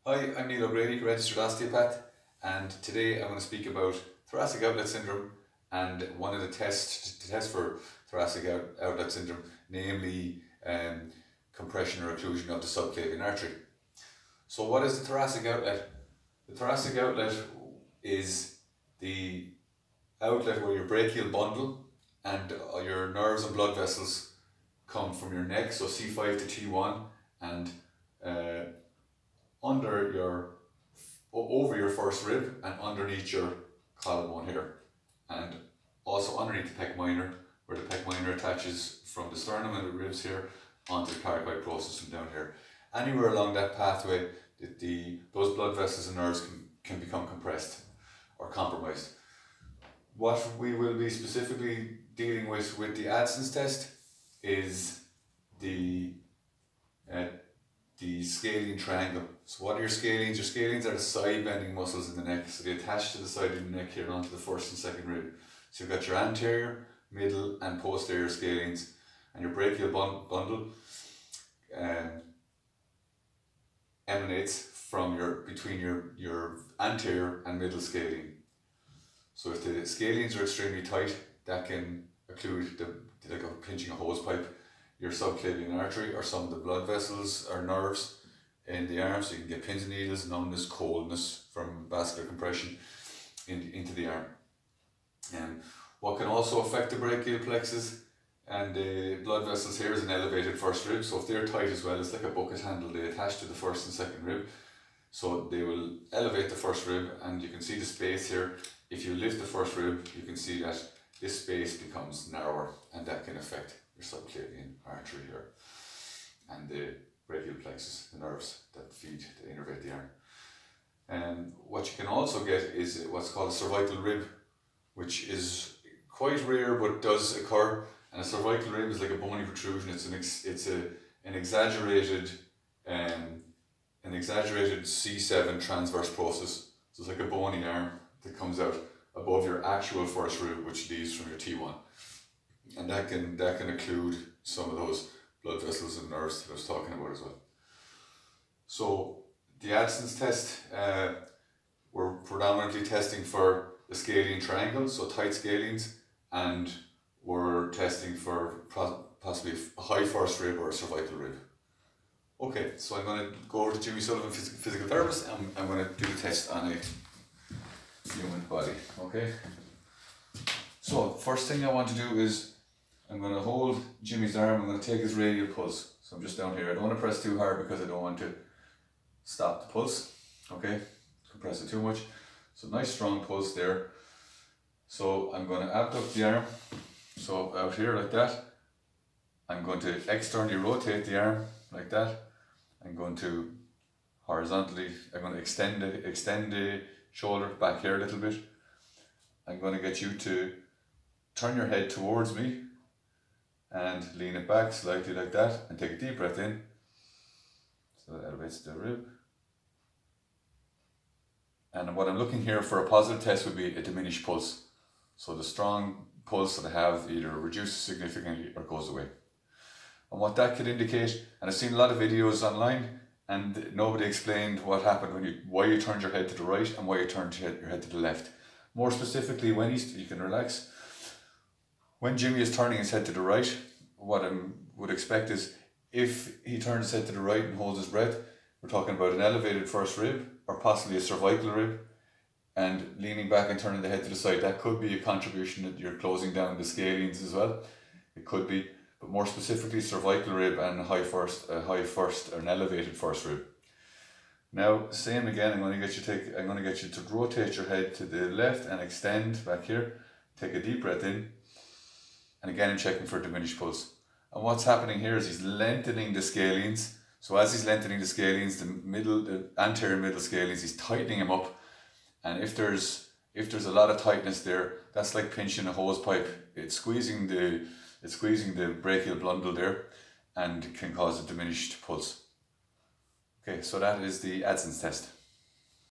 Hi, I'm Neil O'Grady, registered osteopath, and today I'm going to speak about thoracic outlet syndrome and one of the tests to test for thoracic outlet syndrome, namely compression or occlusion of the subclavian artery. So what is the thoracic outlet? The thoracic outlet is the outlet where your brachial bundle and your nerves and blood vessels come from your neck, so C5 to T1, and over your first rib and underneath your collarbone here, and also underneath the pec minor, where the pec minor attaches from the sternum and the ribs here onto the cardiac process from down here. Anywhere along that pathway, those blood vessels and nerves can become compressed or compromised. What we will be specifically dealing with the Adson test is the scalene triangle. So what are your scalenes? Your scalenes are the side bending muscles in the neck. So they attach to the side of the neck here onto the first and second rib. So you've got your anterior, middle and posterior scalenes, and your brachial bundle emanates from between your anterior and middle scalene. So if the scalenes are extremely tight, that can occlude like pinching a hose pipe, your subclavian artery, or some of the blood vessels or nerves in the arm, so you can get pins and needles, numbness, coldness from vascular compression into the arm. What can also affect the brachial plexus and the blood vessels here is an elevated first rib. So if they're tight as well, it's like a bucket handle, they attach to the first and second rib. So they will elevate the first rib, and you can see the space here. If you lift the first rib, you can see that this space becomes narrower, and that can affect your subclavian artery here and the brachial plexus, the nerves that innervate the arm. And what you can also get is what's called a cervical rib, which is quite rare but does occur. And a cervical rib is like a bony protrusion. It's an exaggerated C7 transverse process. So it's like a bony arm that comes out above your actual first rib, which leads from your T1. And that can occlude some of those blood vessels and nerves that I was talking about as well. So the Adson test, we're predominantly testing for the scalene triangle, so tight scalenes, and we're testing for possibly a high first rib or a cervical rib. Okay, so I'm going to go over to Jimmy Sullivan, physical therapist, and I'm going to do the test on a human body. Okay. So first thing I want to do is I'm going to hold Jimmy's arm. I'm going to take his radial pulse. So I'm just down here. I don't want to press too hard because I don't want to stop the pulse. Okay, compress it too much. So nice strong pulse there. So I'm going to abduct the arm. So out here like that. I'm going to externally rotate the arm like that. I'm going to horizontally, I'm going to extend the shoulder back here a little bit. I'm going to get you to turn your head towards me and lean it back slightly like that, and take a deep breath in. So that elevates the rib. And what I'm looking here for a positive test would be a diminished pulse. So the strong pulse that I have either reduces significantly or goes away. And what that could indicate, and I've seen a lot of videos online, and nobody explained what happened why you turned your head to the right and why you turned your head to the left. More specifically, when you can relax. When Jimmy is turning his head to the right, what I would expect is if he turns his head to the right and holds his breath, we're talking about an elevated first rib or possibly a cervical rib, and leaning back and turning the head to the side. That could be a contribution that you're closing down the scalenes as well. It could be, but more specifically cervical rib and high first or an elevated first rib. Now, same again, I'm going to get you to rotate your head to the left and extend back here. Take a deep breath in. And again, I'm checking for diminished pulse. And what's happening here is he's lengthening the scalenes. So as he's lengthening the scalenes, the anterior middle scalenes, he's tightening them up. And if there's a lot of tightness there, that's like pinching a hose pipe. It's squeezing the brachial bundle there, and can cause a diminished pulse. Okay, so that is the Adson test.